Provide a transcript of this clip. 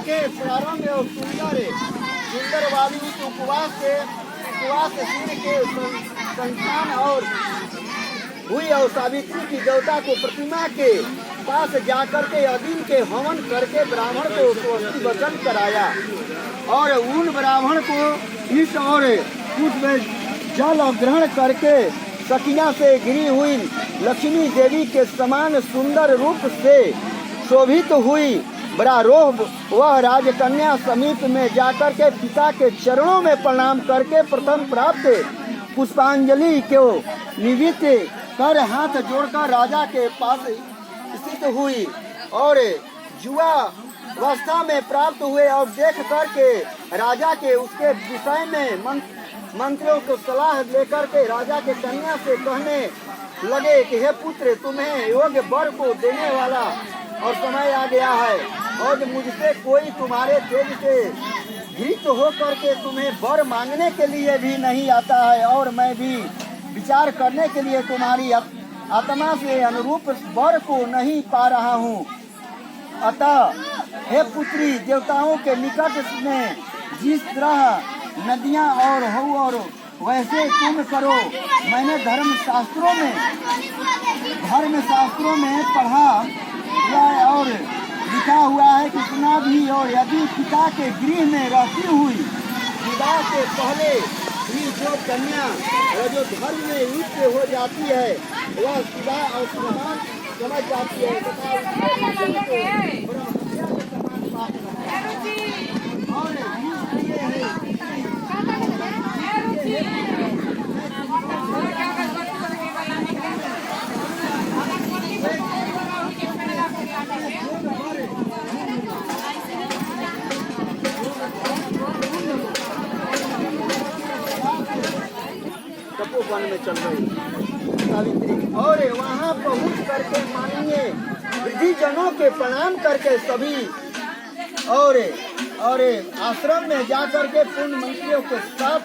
के प्रारंभ और सुंदर वाली उपवास सिर के संस्थान और हुई और सावित्री की देवता को प्रतिमा के पास जाकर के अदीन के हवन करके ब्राह्मण को स्वस्ति वचन कराया और उन ब्राह्मण को इस और कुछ में जल ग्रहण करके सकिया से घिरी हुई लक्ष्मी देवी के समान सुंदर रूप से शोभित हुई बरारोह वह राजकन्या समीप में जाकर के पिता के चरणों में प्रणाम करके प्रथम प्राप्त पुष्पांजलि को निवित कर हाथ जोड़कर राजा के पास स्थित हुई और जुआ अवस्था में प्राप्त हुए और देख करके राजा के उसके विषय में मंत्रियों को सलाह लेकर के राजा के कन्या से कहने लगे कि हे पुत्र, तुम्हें योग्य वर को देने वाला और समय आ गया है और मुझसे कोई तुम्हारे तेज से घृत हो करके तुम्हें वर मांगने के लिए भी नहीं आता है और मैं भी विचार करने के लिए तुम्हारी आत्मा से अनुरूप वर को नहीं पा रहा हूँ। अतः हे पुत्री, देवताओं के निकट में जिस तरह नदियाँ और हो और वैसे तुम करो। मैंने धर्म शास्त्रों में पढ़ा हुआ और लिखा हुआ है कि इतना भी और यदि पिता के गृह में रहती हुई विवाह के पहले भी जो कन्या जो धर्म में युक्त हो जाती है वह विवाह और समान समझ जाती है तथा तपोवन में चल रही सावित्री और वहाँ पहुँच करके माननीय वृद्धि जनों के प्रणाम करके सभी और आश्रम में जाकर के पूर्ण मंत्रियों के साथ